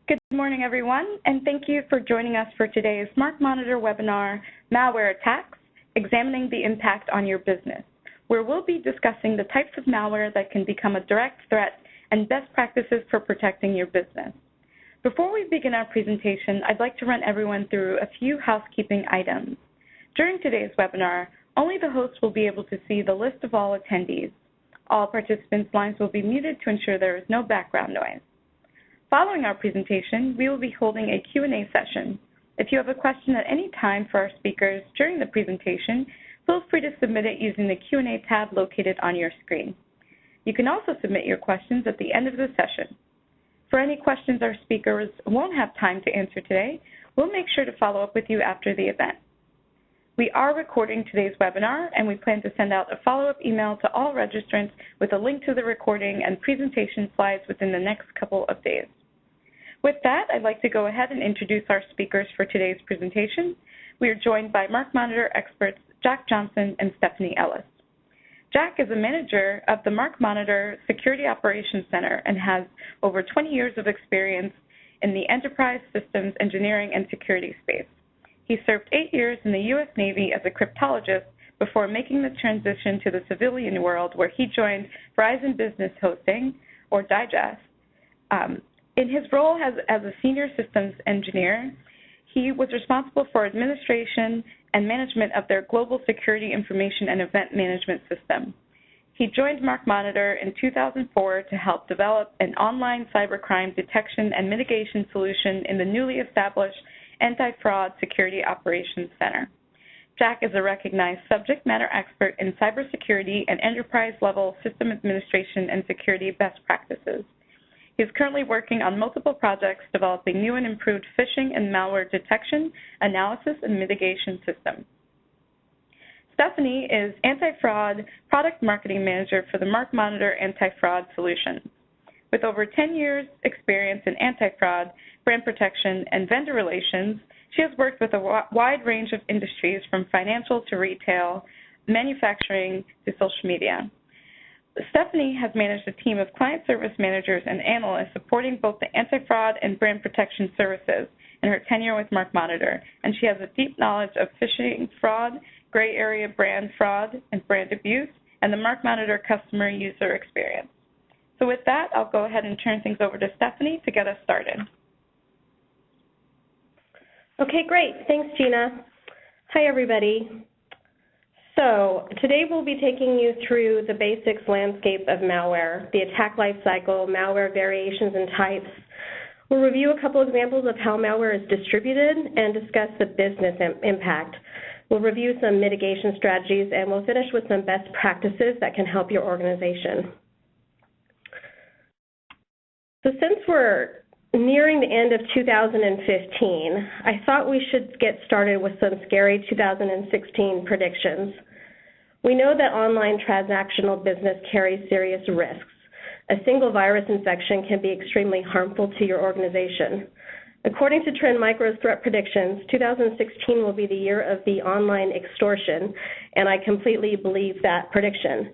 Good morning, everyone, and thank you for joining us for today's MarkMonitor webinar, Malware Attacks, Examining the Impact on Your Business, where we'll be discussing the types of malware that can become a direct threat and best practices for protecting your business. Before we begin our presentation, I'd like to run everyone through a few housekeeping items. During today's webinar, only the host will be able to see the list of all attendees. All participants' lines will be muted to ensure there is no background noise. Following our presentation, we will be holding a Q&A session. If you have a question at any time for our speakers during the presentation, feel free to submit it using the Q&A tab located on your screen. You can also submit your questions at the end of the session. For any questions our speakers won't have time to answer today, we'll make sure to follow up with you after the event. We are recording today's webinar, and we plan to send out a follow-up email to all registrants with a link to the recording and presentation slides within the next couple of days. With that, I'd like to go ahead and introduce our speakers for today's presentation. We are joined by MarkMonitor experts Jack Johnson and Stefanie Ellis. Jack is a manager of the MarkMonitor Security Operations Center and has over 20 years of experience in the enterprise systems engineering and security space. He served 8 years in the U.S. Navy as a cryptologist before making the transition to the civilian world, where he joined Verizon Business Hosting, or Digest. In his role as a senior systems engineer, he was responsible for administration and management of their global security information and event management system. He joined MarkMonitor in 2004 to help develop an online cybercrime detection and mitigation solution in the newly established AntiFraud Security Operations Center. Jack is a recognized subject matter expert in cybersecurity and enterprise-level system administration and security best practices. He is currently working on multiple projects developing new and improved phishing and malware detection, analysis, and mitigation systems. Stefanie is AntiFraud Product Marketing Manager for the MarkMonitor AntiFraud Solutions. With over 10 years' experience in anti-fraud, brand protection, and vendor relations, she has worked with a wide range of industries from financial to retail, manufacturing to social media. Stefanie has managed a team of client service managers and analysts supporting both the anti-fraud and brand protection services in her tenure with MarkMonitor, and she has a deep knowledge of phishing fraud, gray area brand fraud, and brand abuse, and the MarkMonitor customer user experience. So with that, I'll go ahead and turn things over to Stefanie to get us started. Okay, great. Thanks, Gina. Hi, everybody. So today we'll be taking you through the basics landscape of malware, the attack lifecycle, malware variations and types. We'll review a couple examples of how malware is distributed and discuss the business impact. We'll review some mitigation strategies, and we'll finish with some best practices that can help your organization. So since we're nearing the end of 2015, I thought we should get started with some scary 2016 predictions. We know that online transactional business carries serious risks. A single virus infection can be extremely harmful to your organization. According to Trend Micro's threat predictions, 2016 will be the year of the online extortion, and I completely believe that prediction.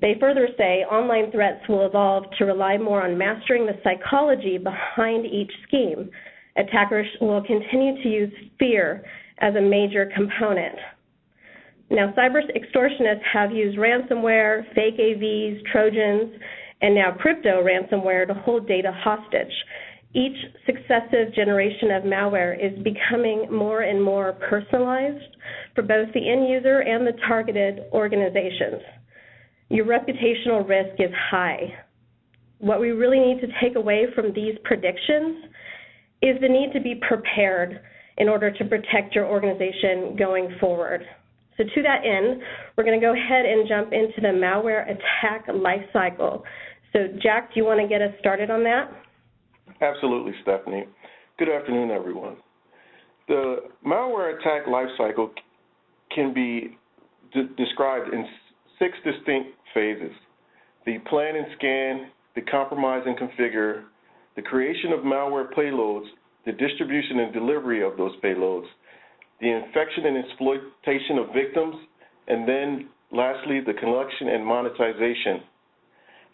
They further say online threats will evolve to rely more on mastering the psychology behind each scheme. Attackers will continue to use fear as a major component. Now, cyber extortionists have used ransomware, fake AVs, Trojans, and now crypto ransomware to hold data hostage. Each successive generation of malware is becoming more and more personalized for both the end user and the targeted organizations. Your reputational risk is high. What we really need to take away from these predictions is the need to be prepared in order to protect your organization going forward. So to that end, we're going to go ahead and jump into the malware attack lifecycle. So Jack, do you want to get us started on that? Absolutely, Stefanie. Good afternoon, everyone. The malware attack lifecycle can be described in 6 distinct phases: the plan and scan, the compromise and configure, the creation of malware payloads, the distribution and delivery of those payloads, the infection and exploitation of victims, and then lastly, the collection and monetization.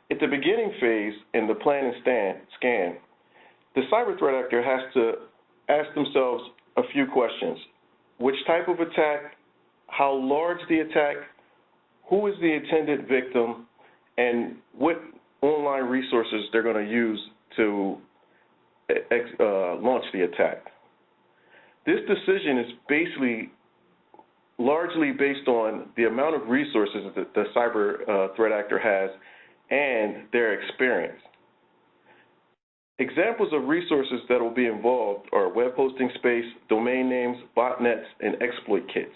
At the beginning phase in the plan and scan, the cyber threat actor has to ask themselves a few questions. Which type of attack, how large the attack, who is the intended victim, and what online resources they're going to use to launch the attack. This decision is basically largely based on the amount of resources that the cyber threat actor has and their experience. Examples of resources that will be involved are web hosting space, domain names, botnets, and exploit kits.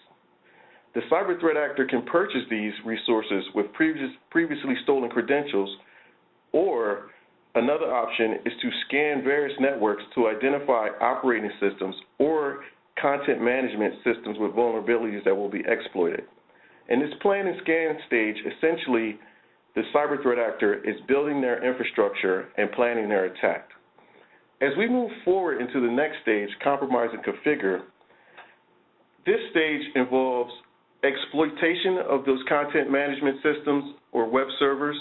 The cyber threat actor can purchase these resources with previously stolen credentials, or another option is to scan various networks to identify operating systems or content management systems with vulnerabilities that will be exploited. In this plan and scan stage, essentially, the cyber threat actor is building their infrastructure and planning their attack. As we move forward into the next stage, compromise and configure, this stage involves exploitation of those content management systems or web servers,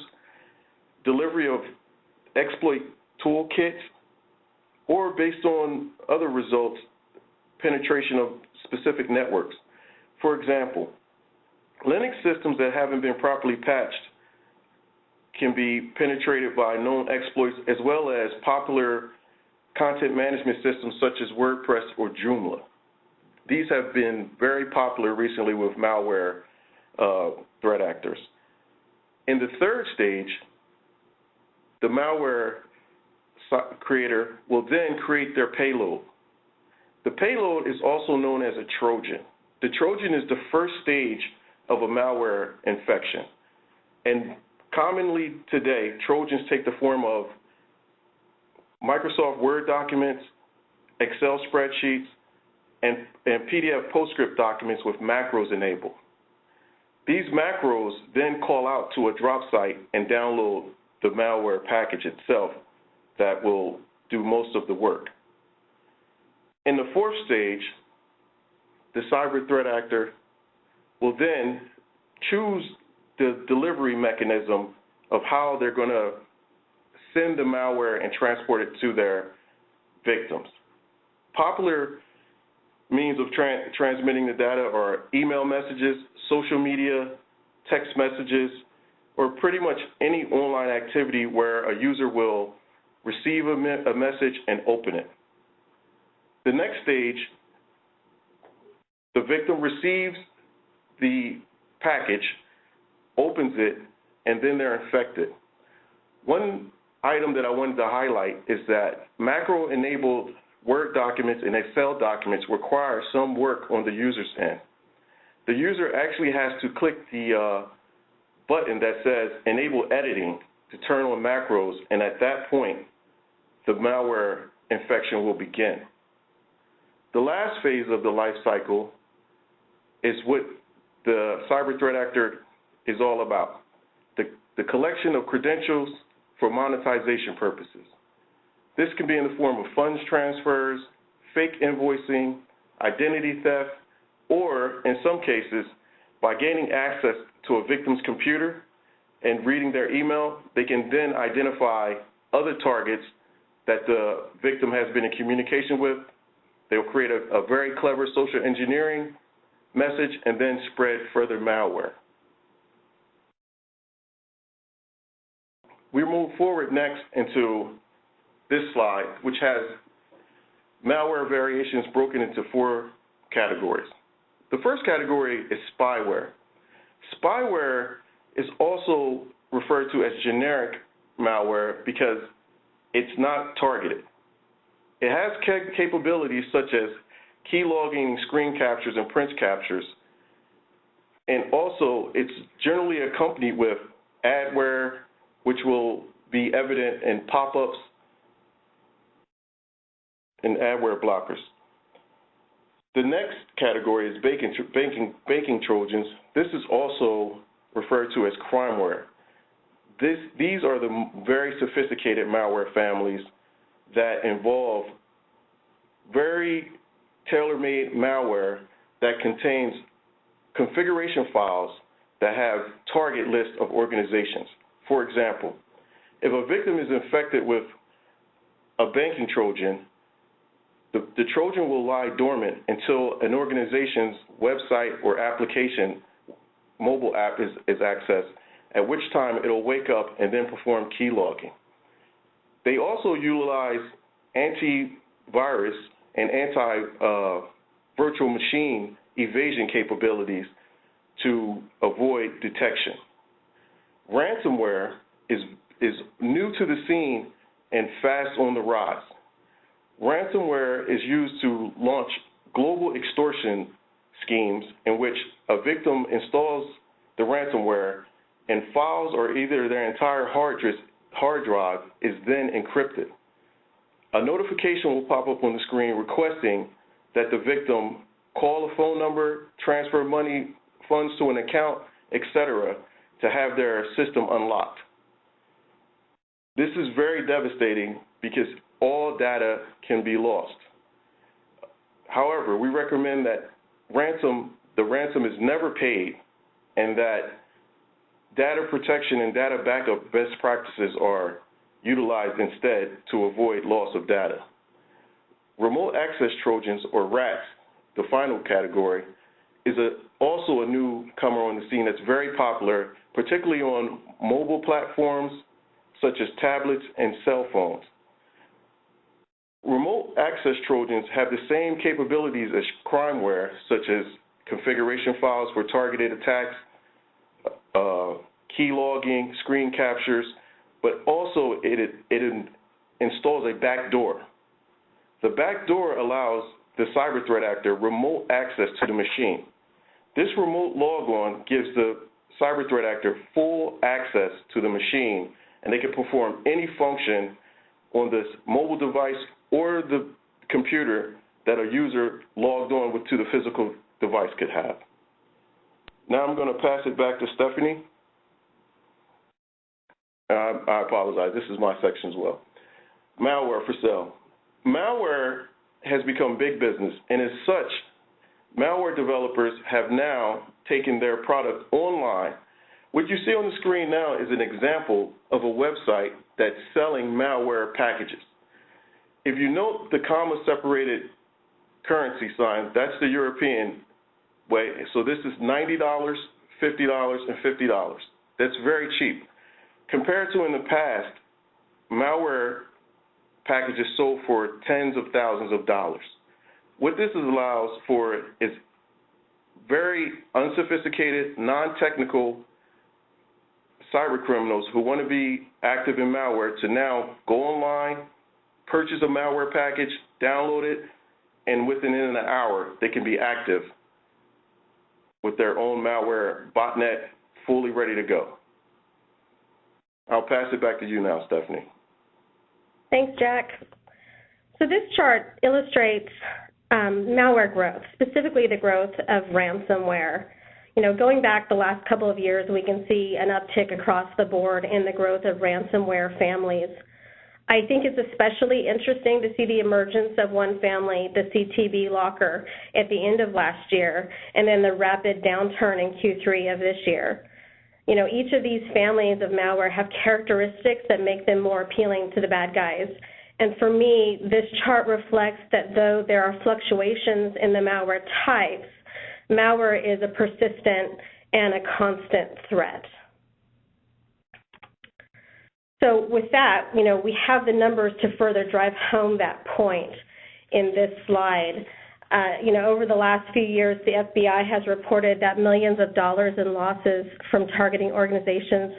delivery of exploit toolkits, or based on other results, penetration of specific networks. For example, Linux systems that haven't been properly patched can be penetrated by known exploits, as well as popular content management systems such as WordPress or Joomla. These have been very popular recently with malware threat actors. In the third stage, the malware creator will then create their payload. The payload is also known as a Trojan. The Trojan is the first stage of a malware infection. And commonly today, Trojans take the form of Microsoft Word documents, Excel spreadsheets, and PDF PostScript documents with macros enabled. These macros then call out to a drop site and download the malware package itself that will do most of the work. In the fourth stage, the cyber threat actor will then choose the delivery mechanism of how they're going to send the malware and transport it to their victims. Popular means of transmitting the data are email messages, social media, text messages, or pretty much any online activity where a user will receive a message and open it. The next stage, the victim receives the package, opens it, and then they're infected. One item that I wanted to highlight is that macro-enabled Word documents and Excel documents require some work on the user's end. The user actually has to click the button that says Enable Editing to turn on macros, and at that point, the malware infection will begin. The last phase of the life cycle is what the cyber threat actor is all about, the collection of credentials for monetization purposes. This can be in the form of funds transfers, fake invoicing, identity theft, or in some cases, by gaining access to a victim's computer and reading their email, they can then identify other targets that the victim has been in communication with. They'll create a very clever social engineering message and then spread further malware. We move forward next into this slide, which has malware variations broken into 4 categories. The first category is spyware. Spyware is also referred to as generic malware because it's not targeted. It has capabilities such as key logging, screen captures, and print captures, and also it's generally accompanied with adware, which will be evident in pop-ups and adware blockers. The next category is banking Trojans. This is also referred to as crimeware. These are the very sophisticated malware families that involve very tailor-made malware that contains configuration files that have target lists of organizations. For example, if a victim is infected with a banking Trojan, the Trojan will lie dormant until an organization's website or application, mobile app is accessed, at which time it'll wake up and then perform key logging. They also utilize antivirus and anti-virtual machine evasion capabilities to avoid detection. Ransomware is new to the scene and fast on the rise. Ransomware is used to launch global extortion schemes in which a victim installs the ransomware and files or either their entire hard drive is then encrypted. A notification will pop up on the screen requesting that the victim call a phone number, transfer money, funds to an account, etc., to have their system unlocked. This is very devastating because all data can be lost. However, we recommend that the ransom is never paid and that data protection and data backup best practices are utilized instead to avoid loss of data. Remote access Trojans, or RATs, the final category, is also a newcomer on the scene that's very popular, particularly on mobile platforms such as tablets and cell phones. Remote access Trojans have the same capabilities as crimeware, such as configuration files for targeted attacks, key logging, screen captures, but also it installs a backdoor. The backdoor allows the cyber threat actor remote access to the machine. This remote logon gives the cyber threat actor full access to the machine, and they can perform any function on this mobile device or the computer that a user logged on to the physical device could have. Now I'm going to pass it back to Stefanie. I apologize, this is my section as well. Malware for sale. Malware has become big business, and as such, malware developers have now taken their product online. What you see on the screen now is an example of a website that's selling malware packages. If you note the comma-separated currency sign, that's the European way. So this is $90, $50, and $50. That's very cheap. Compared to in the past, malware packages sold for tens of thousands of dollars. What this allows for is very unsophisticated, non-technical cyber criminals who want to be active in malware to now go online, purchase a malware package, download it, and within an hour they can be active with their own malware botnet fully ready to go. I'll pass it back to you now, Stefanie. Thanks, Jack. So this chart illustrates malware growth, specifically the growth of ransomware. You know, going back the last couple of years, we can see an uptick across the board in the growth of ransomware families. I think it's especially interesting to see the emergence of one family, the CTB locker, at the end of last year, and then the rapid downturn in Q3 of this year. You know, each of these families of malware have characteristics that make them more appealing to the bad guys. And for me, this chart reflects that though there are fluctuations in the malware types, malware is a persistent and a constant threat. So with that, you know, we have the numbers to further drive home that point in this slide. You know, over the last few years, the FBI has reported that millions of dollars in losses from targeting organizations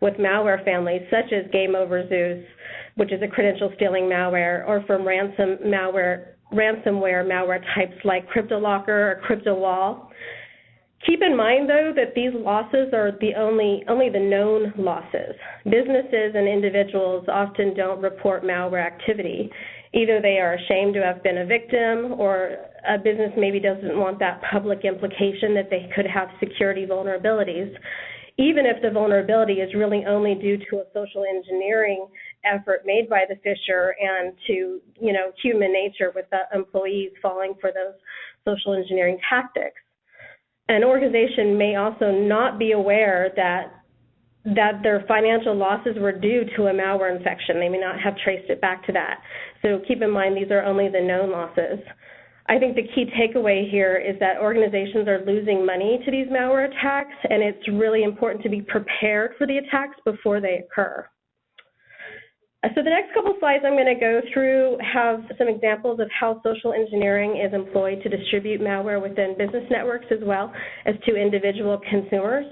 with malware families, such as Game Over Zeus, which is a credential-stealing malware, or from ransomware malware types like CryptoLocker or CryptoWall. Keep in mind, though, that these losses are only the known losses. Businesses and individuals often don't report malware activity. Either they are ashamed to have been a victim, or a business maybe doesn't want that public implication that they could have security vulnerabilities, even if the vulnerability is really only due to a social engineering effort made by the phisher and to, you know, human nature with the employees falling for those social engineering tactics. An organization may also not be aware that that their financial losses were due to a malware infection. They may not have traced it back to that. So keep in mind these are only the known losses. I think the key takeaway here is that organizations are losing money to these malware attacks, and it's really important to be prepared for the attacks before they occur. So the next couple slides I'm going to go through have some examples of how social engineering is employed to distribute malware within business networks as well as to individual consumers.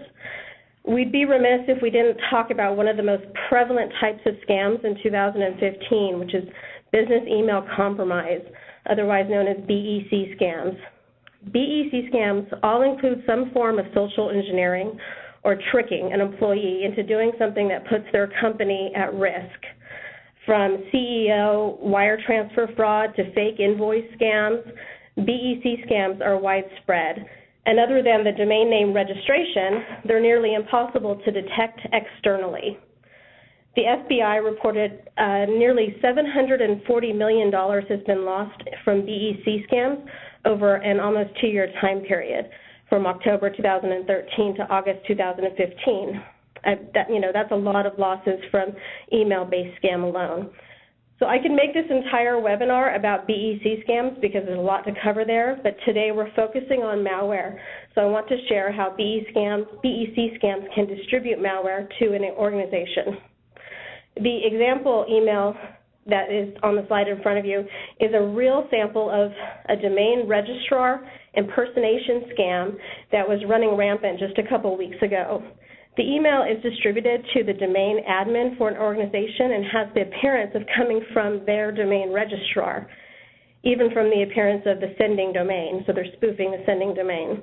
We'd be remiss if we didn't talk about one of the most prevalent types of scams in 2015, which is business email compromise, otherwise known as BEC scams. BEC scams all include some form of social engineering or tricking an employee into doing something that puts their company at risk. From CEO wire transfer fraud to fake invoice scams, BEC scams are widespread. And other than the domain name registration, they're nearly impossible to detect externally. The FBI reported nearly $740 million has been lost from BEC scams over an almost 2-year time period, from October 2013 to August 2015. That's a lot of losses from email-based scam alone. So I can make this entire webinar about BEC scams because there's a lot to cover there, but today we're focusing on malware. So I want to share how BEC scams can distribute malware to an organization. The example email that is on the slide in front of you is a real sample of a domain registrar impersonation scam that was running rampant just a couple weeks ago. The email is distributed to the domain admin for an organization and has the appearance of coming from their domain registrar, even from the appearance of the sending domain, so they're spoofing the sending domain.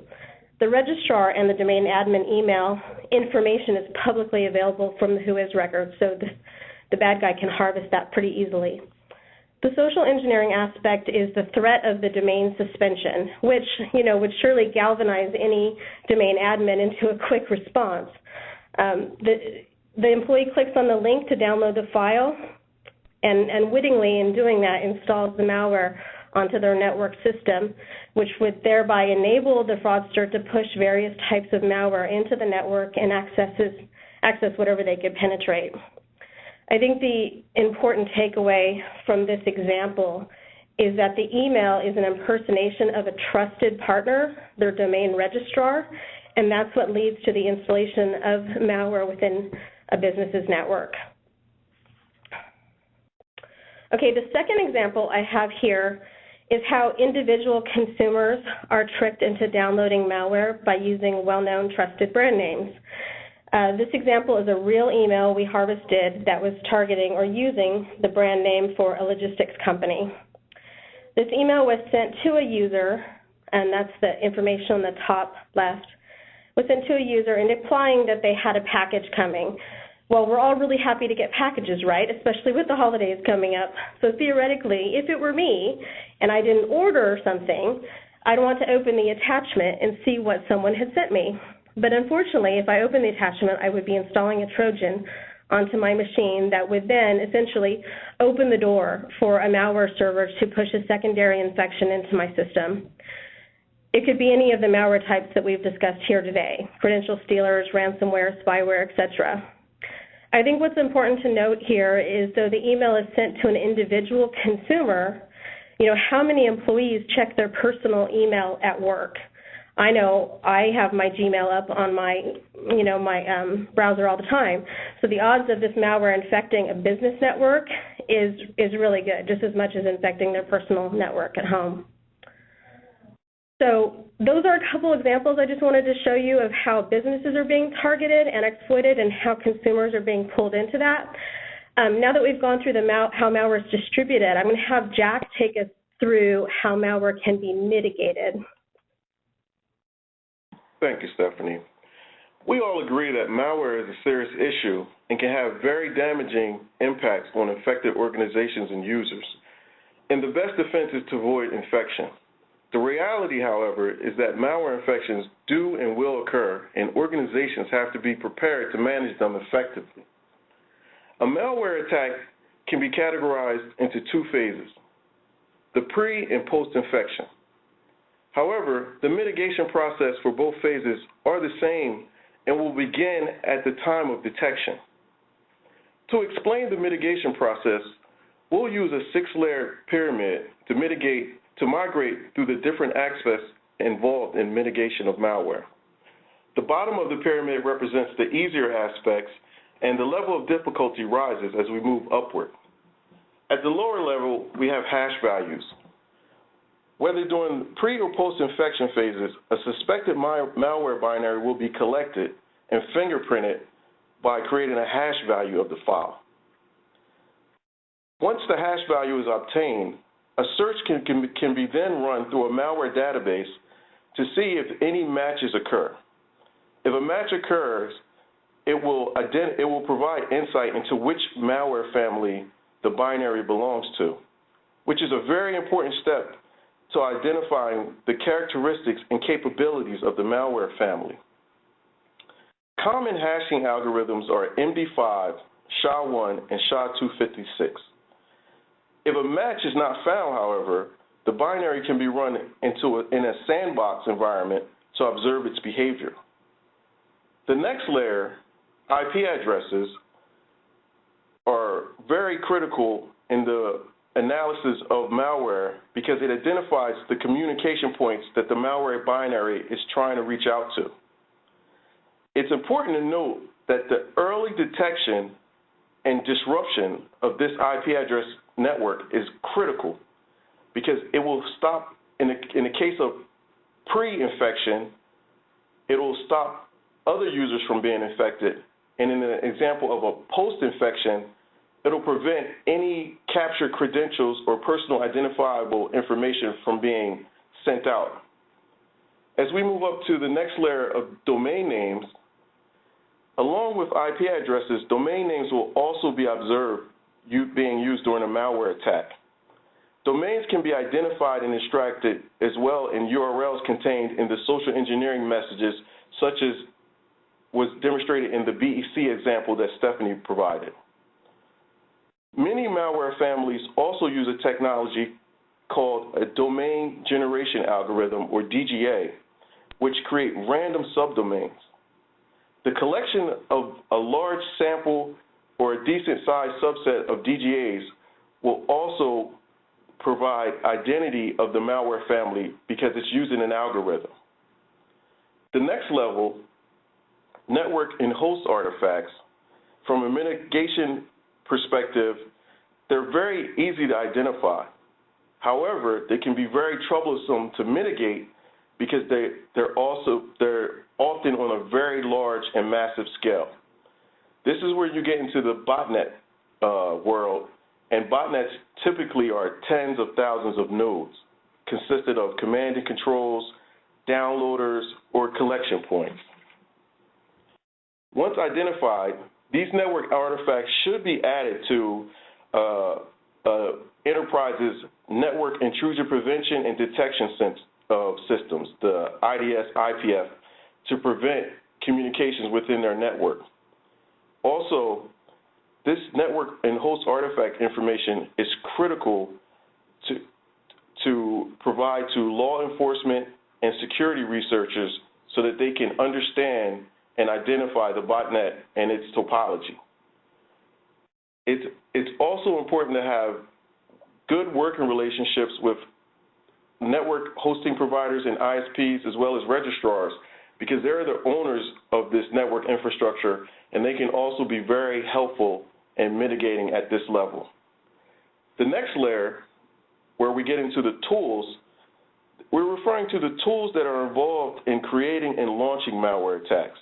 The registrar and the domain admin email information is publicly available from the Whois record, so the bad guy can harvest that pretty easily. The social engineering aspect is the threat of the domain suspension, which would surely galvanize any domain admin into a quick response. The employee clicks on the link to download the file, and wittingly in doing that installs the malware onto their network system, which would thereby enable the fraudster to push various types of malware into the network and access whatever they could penetrate. I think the important takeaway from this example is that the email is an impersonation of a trusted partner, their domain registrar, and that's what leads to the installation of malware within a business's network. Okay, the second example I have here is how individual consumers are tricked into downloading malware by using well-known trusted brand names. This example is a real email we harvested that was targeting or using the brand name for a logistics company. This email was sent to a user, and that's the information on the top left, was sent to a user and implying that they had a package coming. Well, we're all really happy to get packages, right, especially with the holidays coming up. So theoretically, if it were me and I didn't order something, I'd want to open the attachment and see what someone had sent me. But unfortunately, if I open the attachment, I would be installing a Trojan onto my machine that would then essentially open the door for a malware server to push a secondary infection into my system. It could be any of the malware types that we've discussed here today: credential stealers, ransomware, spyware, etc. I think what's important to note here is, though the email is sent to an individual consumer, how many employees check their personal email at work? I know I have my Gmail up on my browser all the time. So the odds of this malware infecting a business network is really good, just as much as infecting their personal network at home. So those are a couple examples I just wanted to show you of how businesses are being targeted and exploited and how consumers are being pulled into that. Now that we've gone through how malware is distributed, I'm going to have Jack take us through how malware can be mitigated. Thank you, Stephanie. We all agree that malware is a serious issue and can have very damaging impacts on affected organizations and users. And the best defense is to avoid infection. The reality, however, is that malware infections do and will occur, and organizations have to be prepared to manage them effectively. A malware attack can be categorized into two phases: the pre- and post-infection. However, the mitigation process for both phases are the same and will begin at the time of detection. To explain the mitigation process, we'll use a 6-layer pyramid to migrate through the different aspects involved in mitigation of malware. The bottom of the pyramid represents the easier aspects, and the level of difficulty rises as we move upward. At the lower level, we have hash values. Whether during pre- or post-infection phases, a suspected malware binary will be collected and fingerprinted by creating a hash value of the file. Once the hash value is obtained, a search can be then run through a malware database to see if any matches occur. If a match occurs, it will provide insight into which malware family the binary belongs to, which is a very important step to identifying the characteristics and capabilities of the malware family. Common hashing algorithms are MD5, SHA-1, and SHA-256. If a match is not found, however, the binary can be run in a sandbox environment to observe its behavior. The next layer, IP addresses, are very critical in the analysis of malware because it identifies the communication points that the malware binary is trying to reach out to. It's important to note that the early detection and disruption of this IP address network is critical because it will stop, in the case of pre-infection, it will stop other users from being infected. And in the example of a post-infection, it'll prevent any captured credentials or personal identifiable information from being sent out. As we move up to the next layer of domain names, along with IP addresses, domain names will also be observed being used during a malware attack. Domains can be identified and extracted as well in URLs contained in the social engineering messages, such as was demonstrated in the BEC example that Stefanie provided. Many malware families also use a technology called a domain generation algorithm, or DGA, which create random subdomains. The collection of a large sample or a decent-sized subset of DGAs will also provide identity of the malware family because it's using an algorithm. The next level, network and host artifacts, from a mitigation perspective, they're very easy to identify. However, they can be very troublesome to mitigate because they're often on a very large and massive scale. This is where you get into the botnet world, and botnets typically are tens of thousands of nodes, consisted of command and controls, downloaders, or collection points. Once identified, these network artifacts should be added to enterprise's network intrusion prevention and detection systems, the IDS, IPF, to prevent communications within their network. Also, this network and host artifact information is critical to provide to law enforcement and security researchers so that they can understand and identify the botnet and its topology. It's also important to have good working relationships with network hosting providers and ISPs as well as registrars because they're the owners of this network infrastructure, and they can also be very helpful in mitigating at this level. The next layer, where we get into the tools, we're referring to the tools that are involved in creating and launching malware attacks.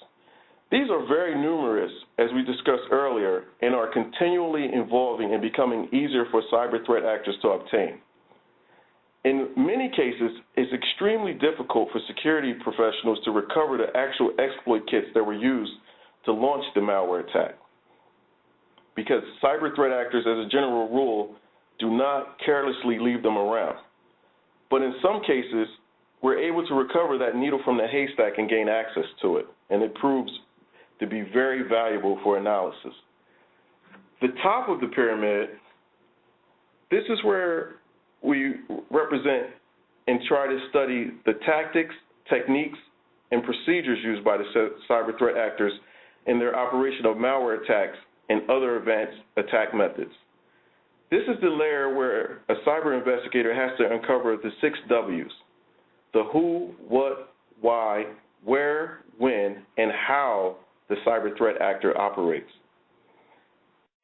These are very numerous, as we discussed earlier, and are continually evolving and becoming easier for cyber threat actors to obtain. In many cases, it's extremely difficult for security professionals to recover the actual exploit kits that were used to launch the malware attack, because cyber threat actors, as a general rule, do not carelessly leave them around. But in some cases, we're able to recover that needle from the haystack and gain access to it, and it proves to be very valuable for analysis. The top of the pyramid, this is where we represent and try to study the tactics, techniques, and procedures used by the cyber threat actors in their operation of malware attacks and other advanced attack methods. This is the layer where a cyber investigator has to uncover the 6 W's: the who, what, why, where, when, and how the cyber threat actor operates.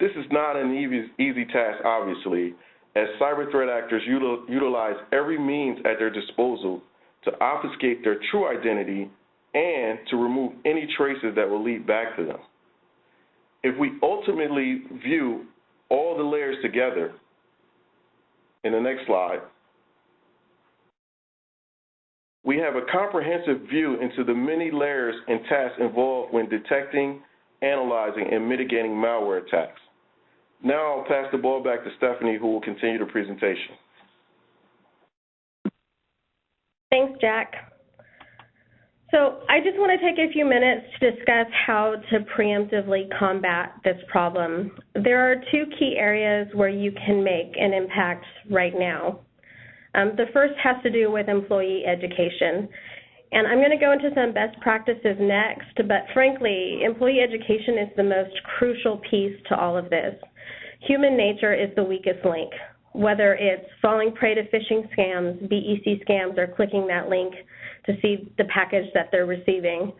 This is not an easy task, obviously, as cyber threat actors utilize every means at their disposal to obfuscate their true identity and to remove any traces that will lead back to them. If we ultimately view all the layers together, in the next slide, we have a comprehensive view into the many layers and tasks involved when detecting, analyzing, and mitigating malware attacks. Now I'll pass the ball back to Stefanie, who will continue the presentation. Thanks, Jack. So I just want to take a few minutes to discuss how to preemptively combat this problem. There are 2 key areas where you can make an impact right now. The first has to do with employee education. And I'm going to go into some best practices next, but frankly, employee education is the most crucial piece to all of this. Human nature is the weakest link, whether it's falling prey to phishing scams, BEC scams, or clicking that link to see the package that they're receiving.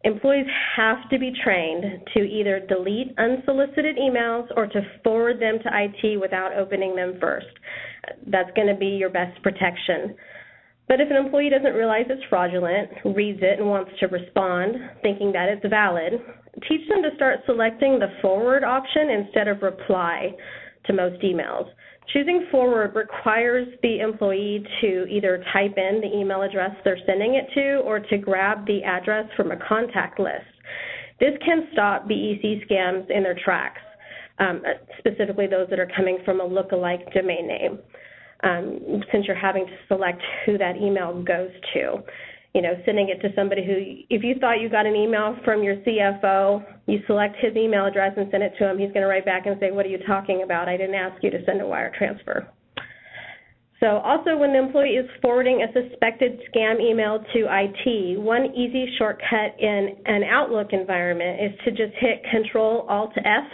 Employees have to be trained to either delete unsolicited emails or to forward them to IT without opening them first. That's going to be your best protection. But if an employee doesn't realize it's fraudulent, reads it, and wants to respond, thinking that it's valid, teach them to start selecting the forward option instead of reply to most emails. Choosing forward requires the employee to either type in the email address they're sending it to or to grab the address from a contact list. This can stop BEC scams in their tracks, specifically those that are coming from a look-alike domain name, since you're having to select who that email goes to. You know, sending it to somebody who, if you thought you got an email from your CFO, you select his email address and send it to him, he's going to write back and say, what are you talking about? I didn't ask you to send a wire transfer. So also when the employee is forwarding a suspected scam email to IT, one easy shortcut in an Outlook environment is to just hit Control-Alt-F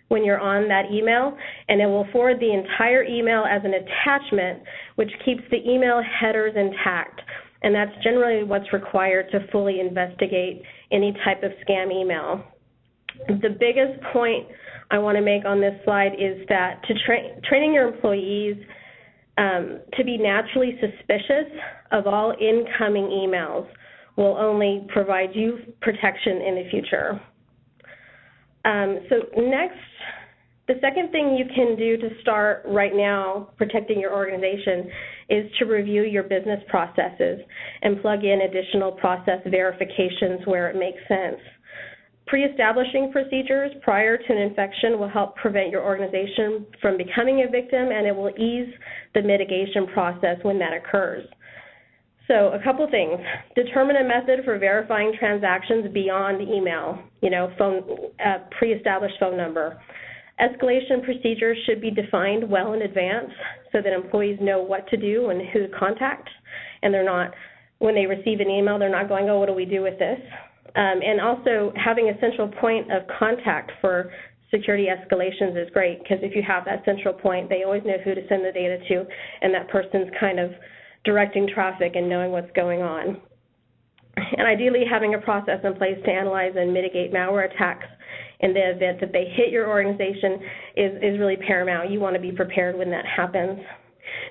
when you're on that email, and it will forward the entire email as an attachment, which keeps the email headers intact. And that's generally what's required to fully investigate any type of scam email. The biggest point I want to make on this slide is that training your employees to be naturally suspicious of all incoming emails will only provide you protection in the future. So next, the second thing you can do to start right now protecting your organization is to review your business processes and plug in additional process verifications where it makes sense. Pre-establishing procedures prior to an infection will help prevent your organization from becoming a victim, and it will ease the mitigation process when that occurs. So a couple things. Determine a method for verifying transactions beyond email, pre-established phone number. Escalation procedures should be defined well in advance so that employees know what to do and who to contact, and they're not, when they receive an email, they're not going, oh, what do we do with this? And also having a central point of contact for security escalations is great, because if you have that central point, they always know who to send the data to, and that person's kind of directing traffic and knowing what's going on. And ideally having a process in place to analyze and mitigate malware attacks in the event that they hit your organization is really paramount. You want to be prepared when that happens.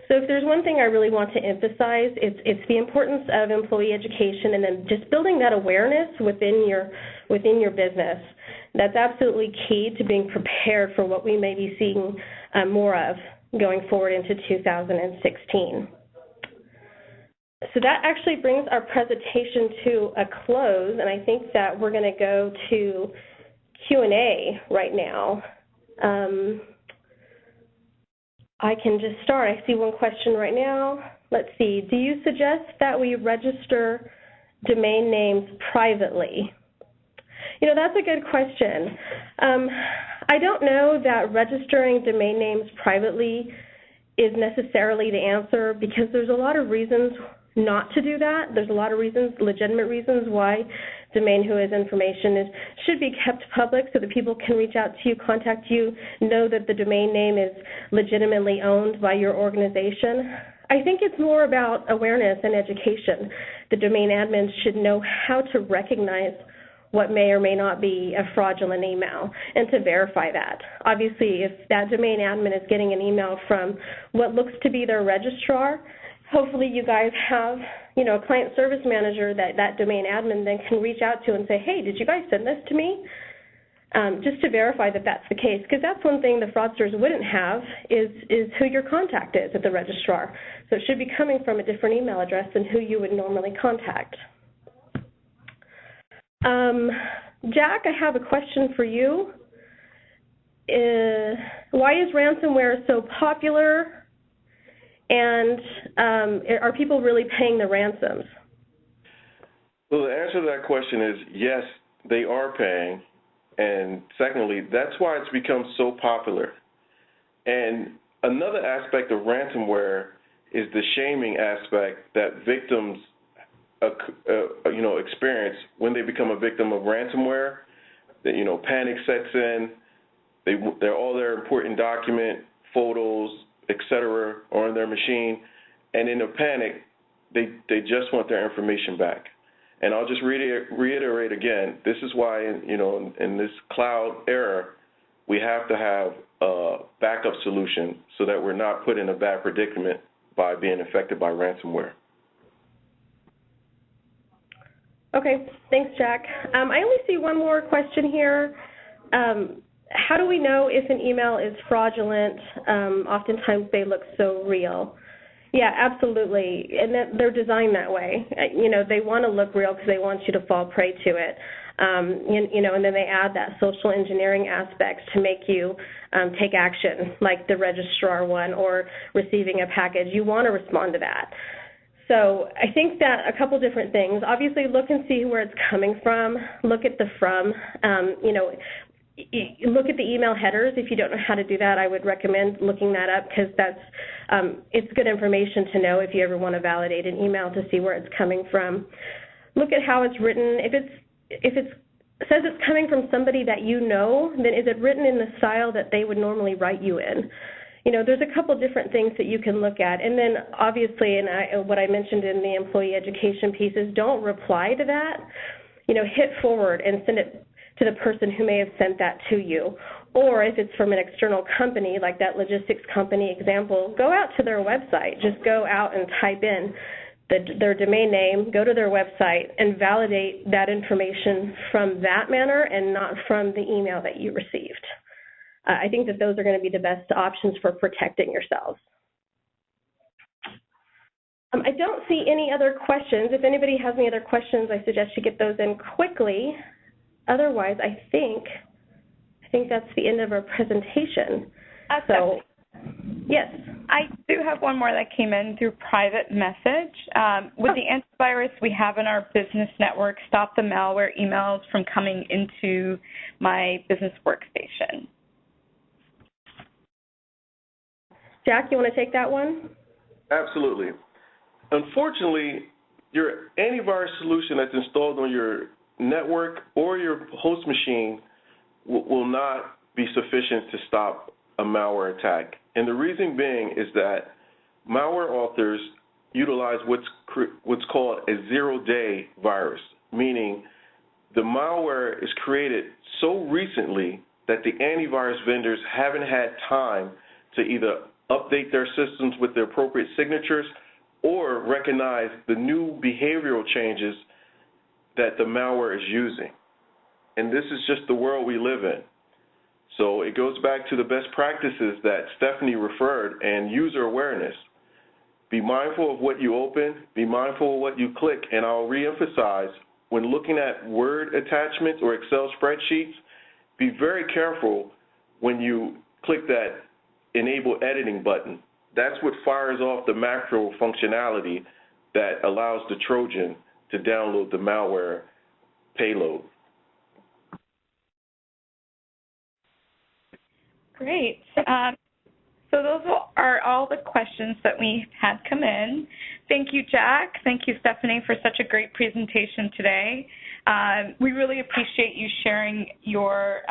So if there's one thing I really want to emphasize, it's the importance of employee education and then just building that awareness within your business. That's absolutely key to being prepared for what we may be seeing more of going forward into 2016. So that actually brings our presentation to a close, and I think that we're going to go to Q&A right now. I can just start. I see one question right now. Let's see. Do you suggest that we register domain names privately? You know, that's a good question. I don't know that registering domain names privately is necessarily the answer, because there's a lot of reasons not to do that. There's a lot of reasons, legitimate reasons why domain whois information should be kept public so that people can reach out to you, contact you, know that the domain name is legitimately owned by your organization. I think it's more about awareness and education. The domain admins should know how to recognize what may or may not be a fraudulent email and to verify that. Obviously, if that domain admin is getting an email from what looks to be their registrar, hopefully you guys have, a client service manager that domain admin then can reach out to and say, hey, did you guys send this to me? Just to verify that that's the case, because that's one thing the fraudsters wouldn't have is who your contact is at the registrar. So it should be coming from a different email address than who you would normally contact. Jack, I have a question for you. Why is ransomware so popular, and are people really paying the ransoms? Well, the answer to that question is yes, they are paying. And secondly, that's why it's become so popular. And another aspect of ransomware is the shaming aspect that victims experience when they become a victim of ransomware. That, panic sets in. They're all their important document, photos, etc., are on their machine, and in a panic, they just want their information back. And I'll just reiterate again, this is why, in this cloud era, we have to have a backup solution so that we're not put in a bad predicament by being affected by ransomware. Okay, thanks, Jack. I only see one more question here. How do we know if an email is fraudulent? Oftentimes they look so real. Yeah, absolutely, and they're designed that way. They want to look real because they want you to fall prey to it. And then they add that social engineering aspect to make you take action, like the registrar one or receiving a package. You want to respond to that. So I think that a couple different things. Obviously, look and see where it's coming from. Look at the from. Look at the email headers. If you don't know how to do that, I would recommend looking that up because it's good information to know if you ever want to validate an email to see where it's coming from. Look at how it's written. If it says it's coming from somebody that you know, then is it written in the style that they would normally write you in? There's a couple different things that you can look at. And then obviously, what I mentioned in the employee education piece is don't reply to that. Hit forward and send it to the person who may have sent that to you. Or if it's from an external company, like that logistics company example, go out to their website. Just go out and type in their domain name, go to their website, and validate that information from that manner and not from the email that you received. I think that those are going to be the best options for protecting yourselves. I don't see any other questions. If anybody has any other questions, I suggest you get those in quickly. Otherwise, I think that's the end of our presentation. So, yes. I do have one more that came in through private message. With the antivirus we have in our business network, stop the malware emails from coming into my business workstation. Jack, you want to take that one? Absolutely. Unfortunately, your antivirus solution that's installed on your network or your host machine will not be sufficient to stop a malware attack. And the reason being is that malware authors utilize what's called a zero-day virus, meaning the malware is created so recently that the antivirus vendors haven't had time to either update their systems with the appropriate signatures or recognize the new behavioral changes that the malware is using. And this is just the world we live in. So it goes back to the best practices that Stefanie referred and user awareness. Be mindful of what you open, be mindful of what you click, and I'll reemphasize, when looking at Word attachments or Excel spreadsheets, be very careful when you click that Enable Editing button. That's what fires off the macro functionality that allows the Trojan to download the malware payload. Great. So those are all the questions that we had come in. Thank you, Jack. Thank you, Stefanie, for such a great presentation today. We really appreciate you sharing your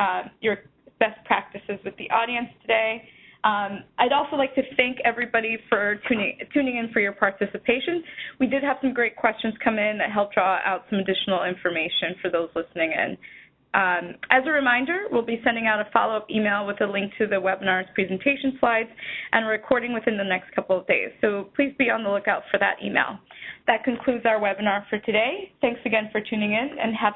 best practices with the audience today. I'd also like to thank everybody for tuning in for your participation. We did have some great questions come in that helped draw out some additional information for those listening in. As a reminder, we'll be sending out a follow-up email with a link to the webinar's presentation slides and a recording within the next couple of days. So please be on the lookout for that email. That concludes our webinar for today. Thanks again for tuning in, and have a